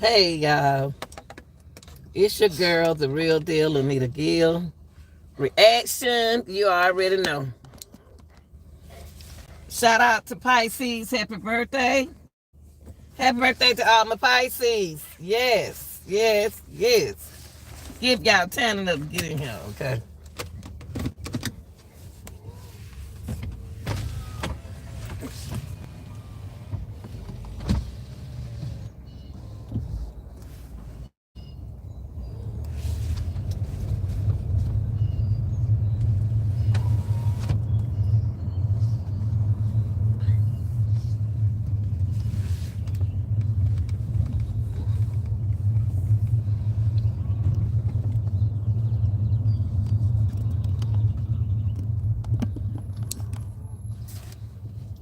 Hey, y'all. It's your girl, the real deal, Anita Gill. Reaction, you already know. Shout out to Pisces. Happy birthday. Happy birthday to all my Pisces. Yes, yes, yes. Give y'all time enough to get in here, okay?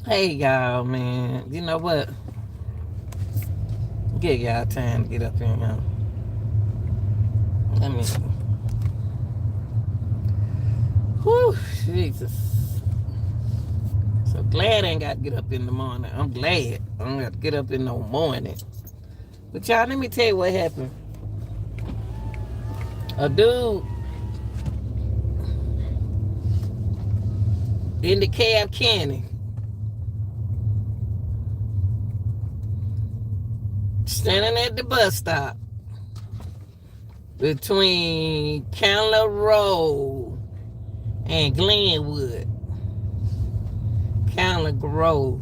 Hey, y'all, man. You know what? Give y'all time to get up in here. Let me. Whew, Jesus. So glad I ain't got to get up in the morning. I'm glad I don't have to get up in no morning. But y'all, let me tell you what happened. A dude in Dekalb County standing at the bus stop between Candler Road and Glenwood. Candler Grove.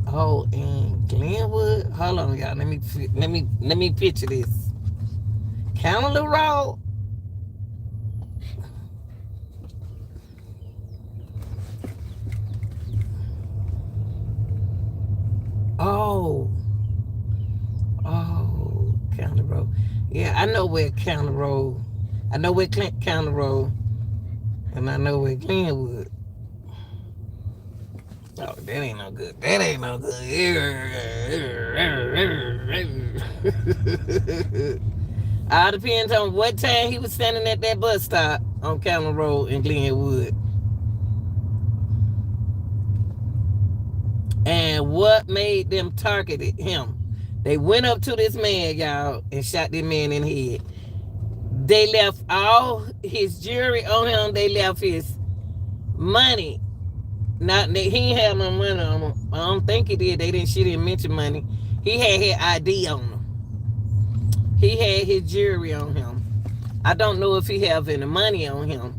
Oh, and Glenwood. Hold on, y'all. Let me picture this. Candler Road. Oh, County Road. Yeah, I know where County Road. I know where County Road, and I know where Glenwood. Oh, that ain't no good. That ain't no good. All depends on what time he was standing at that bus stop on County Road in Glenwood. And what made them target him? They went up to this man, y'all, and shot this man in the head. They left all his jewelry on him. They left his money. Not that he ain't had no money on him. I don't think he did. She didn't mention money. He had his ID on him. He had his jewelry on him. I don't know if he have any money on him.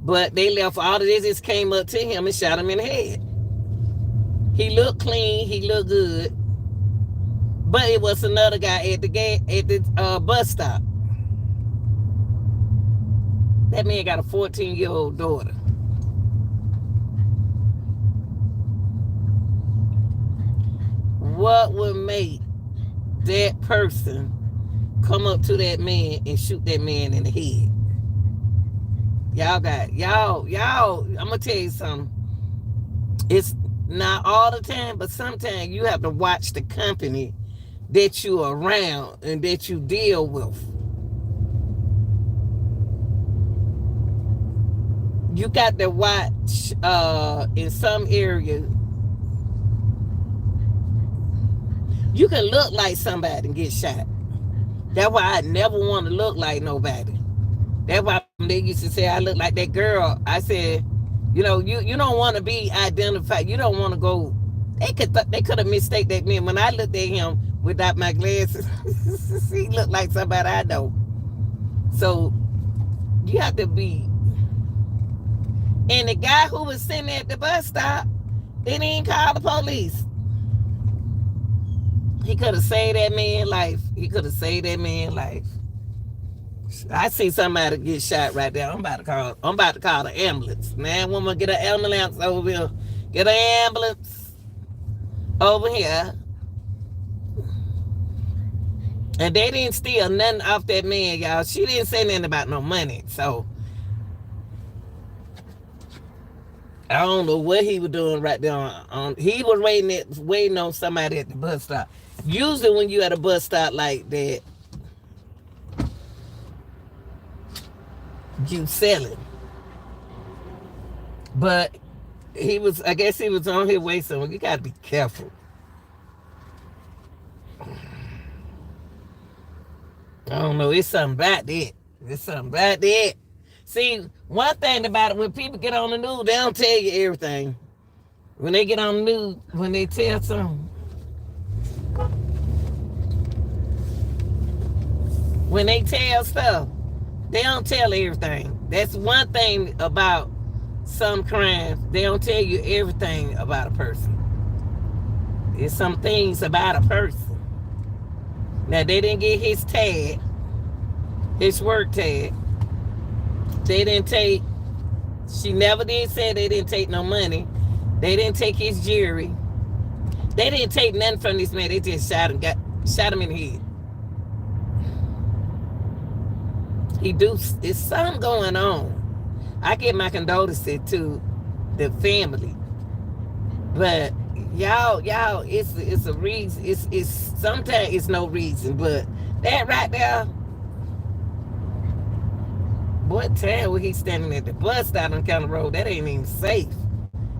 But they left all of this. Just came up to him and shot him in the head. He looked clean. He looked good. But it was another guy at the bus stop. That man got a 14-year-old daughter. What would make that person come up to that man and shoot that man in the head? Y'all, I'm gonna tell you something. It's not all the time, but sometimes you have to watch the company that you are around and that you deal with. You got to watch in some areas. You can look like somebody and get shot. That's why I never want to look like nobody. That's why they used to say I look like that girl. I said, you don't want to be identified. You don't want to go. They could have mistaken that man. When I looked at him without my glasses, he looked like somebody I know. So you have to be. And the guy who was sitting at the bus stop didn't even call the police. He could have saved that man's life. I see somebody get shot right there. I'm about to call the ambulance. Man, woman, get an ambulance over here. Get an ambulance over here. And they didn't steal nothing off that man, y'all. She didn't say nothing about no money. So I don't know what he was doing right there. He was waiting on somebody at the bus stop. Usually when you at a bus stop like that, you selling. But I guess he was on his way somewhere. You gotta be careful. I don't know. It's something about that. It's something about that. See, one thing about it, when people get on the news, they don't tell you everything. When they get on the news, when they tell something, when they tell stuff, they don't tell everything. That's one thing about some crimes. They don't tell you everything about a person. There's some things about a person. Now, they didn't get his tag, his work tag. They didn't take, she never did say they didn't take no money. They didn't take his jewelry. They didn't take nothing from this man. They just shot him in the head. There's something going on. I give my condolences to the family. But y'all, it's a reason. It's sometimes it's no reason, but that right there, what time was he standing at the bus stop on County Road? That ain't even safe.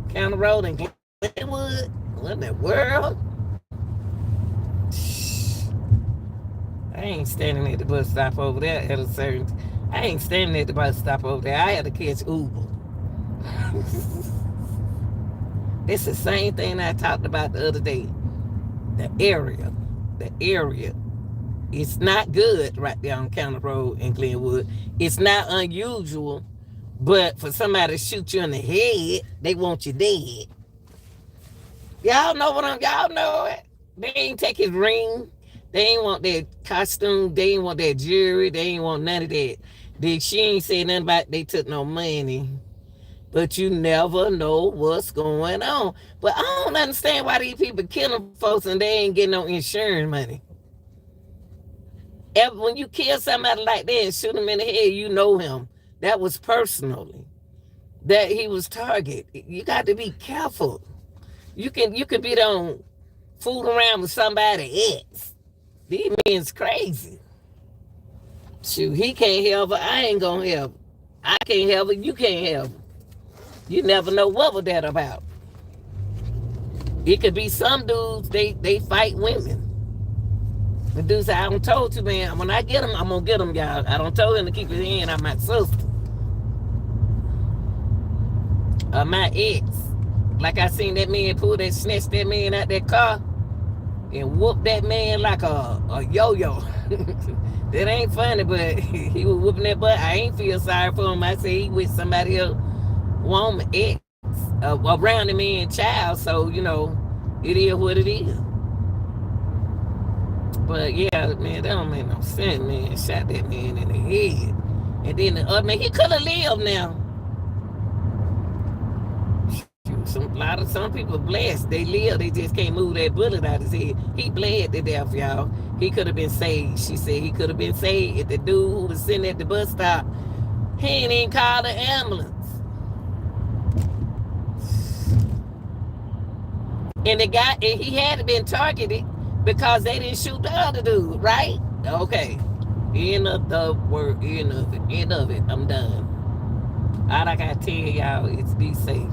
County Road in Glenwood? What in the world? I ain't standing at the bus stop over there at a certain. I ain't standing at the bus stop over there. I had to catch Uber. It's the same thing I talked about the other day. The area. It's not good right there on County Road in Glenwood. It's not unusual, but for somebody to shoot you in the head, they want you dead. Y'all know it. They ain't take his ring. They ain't want that costume. They ain't want that jewelry. They ain't want none of that. She ain't say nothing about they took no money. But you never know what's going on. But I don't understand why these people killing folks and they ain't getting no insurance money. When you kill somebody like that and shoot him in the head, you know him. That was personally. That he was targeted. You got to be careful. You can be done fool around with somebody else. These men's crazy. Shoot, he can't help her. I ain't gonna help her. I can't help her. You can't help her. You never know what was that about. It could be some dudes, they fight women. The dude said, I don't told you, man, when I get him, I'm gonna get him, y'all. I don't told him to keep his hand on my sister. My ex. Like I seen that man snatch that man out that car and whoop that man like a yo-yo. That ain't funny, but he was whooping that butt. I ain't feel sorry for him. I said he with somebody else, woman, ex, around the man, child. So, you know, it is what it is. But yeah, man, that don't make no sense, man. Shot that man in the head. And then the other man, he could have lived now. Some people blessed. They live, they just can't move that bullet out his head. He bled to death, y'all. He could have been saved. She said he could have been saved if the dude who was sitting at the bus stop, he ain't even called the ambulance. And he had been targeted because they didn't shoot the other dude, right? Okay. End of the word, end of it. I'm done. All I gotta tell y'all is be safe.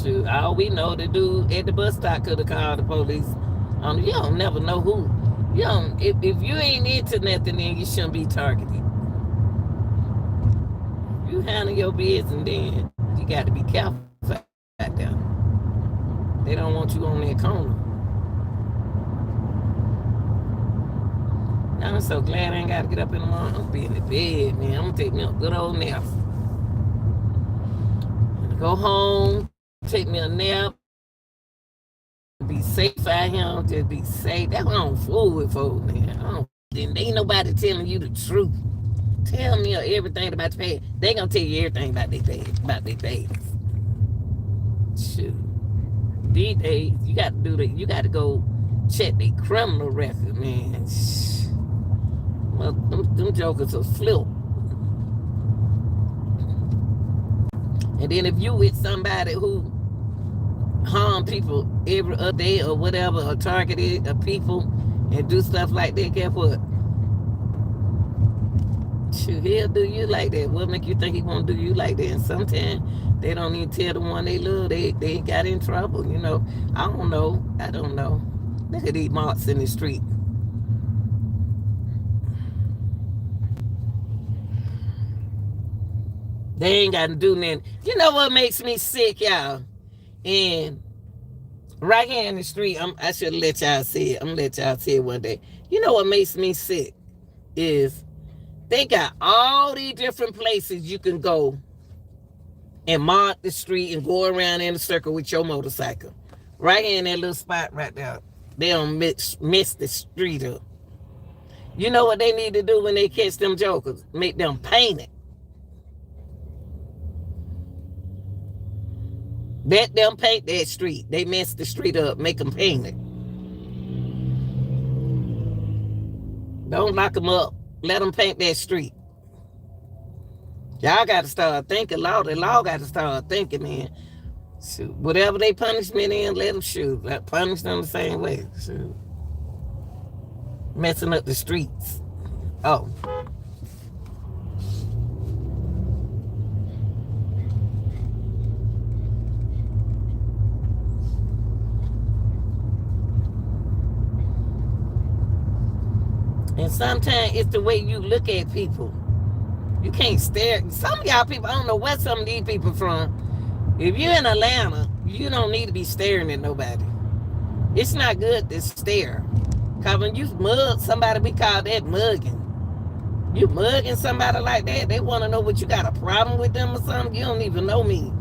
Shoot, all we know, the dude at the bus stop could have called the police. You don't never know who. You don't. If you ain't into nothing, then you shouldn't be targeted. You handle your business, then you got to be careful out there. They don't want you on that corner. Now I'm so glad I ain't got to get up in the morning. I'm be in the bed, man. I'm gonna take me a good old nap. I'm gonna go home. Take me a nap. Be safe out here. Just be safe. That's why I don't fool with folks, man. Ain't nobody telling you the truth. Tell me everything about the past. They gonna tell you everything about their past. Shoot. These days, you got to do that. You got to go check their criminal record, man. Well, them jokers are flip. And then if you with somebody who harm people every other day or whatever, or target people and do stuff like that, guess what? Shoot, he'll do you like that. What make you think he won't do you like that? And sometimes they don't even tell the one they love they got in trouble, you know. I don't know. I don't know. Look at these marks in the street. They ain't got to do nothing. You know what makes me sick, y'all? And right here in the street, I should let y'all see it. I'm gonna let y'all see it one day. You know what makes me sick is they got all these different places you can go and mark the street and go around in a circle with your motorcycle. Right here in that little spot right there. They don't mess the street up. You know what they need to do when they catch them jokers? Make them paint it. Let them paint that street. They mess the street up. Make them paint it. Don't lock them up. Let them paint that street. Y'all got to start thinking. The law got to start thinking, man. Shoot. Whatever they punishment in, let them shoot. Punish them the same way. Shoot. Messing up the streets. Oh. And sometimes it's the way you look at people. You can't stare. Some of y'all people, I don't know where some of these people from. If you're in Atlanta, you don't need to be staring at nobody. It's not good to stare. Because when you mug somebody, we call that mugging. You mugging somebody like that, they want to know what you got a problem with them or something. You don't even know me.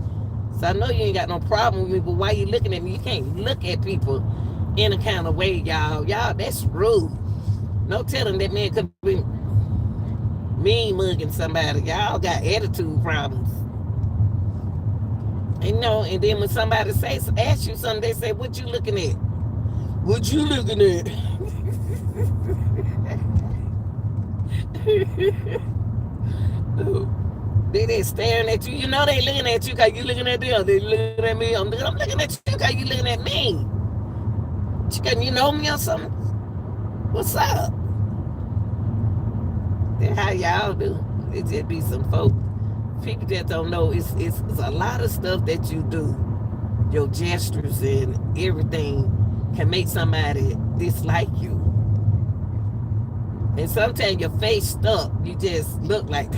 So I know you ain't got no problem with me, but why you looking at me? You can't look at people in a kind of way, y'all. Y'all, that's rude. No telling that man could be mean mugging somebody. Y'all got attitude problems. And and then when somebody ask you something, they say, what you looking at? What you looking at? They staring at you. You know they looking at you because you looking at them. They looking at me. I'm looking at you because you looking at me. Chicken, you know me or something? What's up? That's how y'all do. It just be some folk. People that don't know, it's a lot of stuff that you do. Your gestures and everything can make somebody dislike you. And sometimes your face stuck. You just look like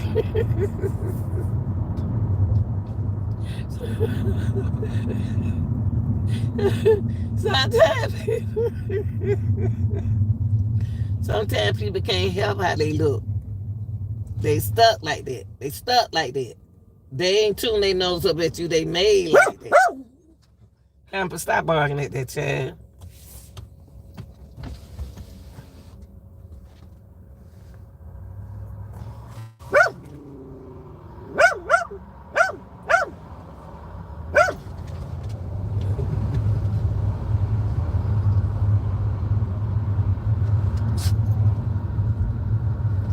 sometimes people can't help how they look. They stuck like that. They ain't tune their nose up at you. They made like that. Hamper, stop barking at that child.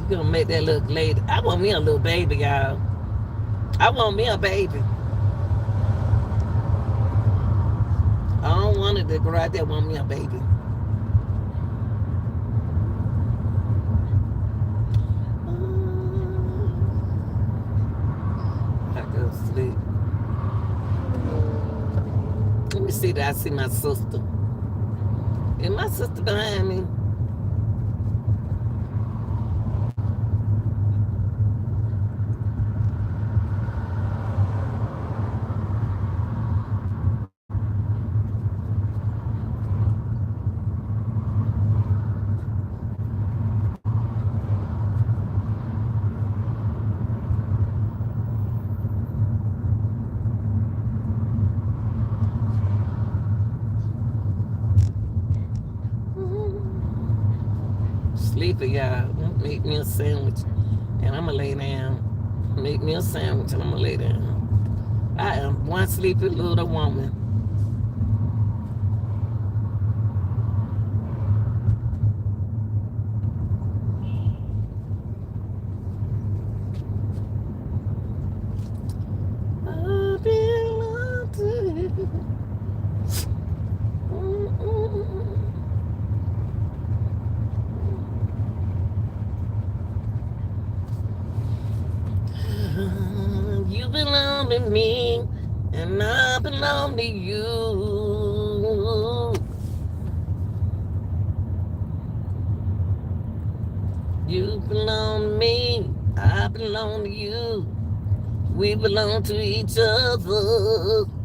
Gonna make that look later. I want me a little baby, y'all. I want me a baby. I don't want it to go out there. I want me a baby. I go to sleep. Let me see that I see my sister. Is my sister behind me? Sleepy, y'all. Make me a sandwich and I'm gonna lay down. Make me a sandwich and I'm gonna lay down. I am one sleepy little woman. I belong to you. belong to me, and I belong to you. You belong to me, I belong to you. We belong to each other.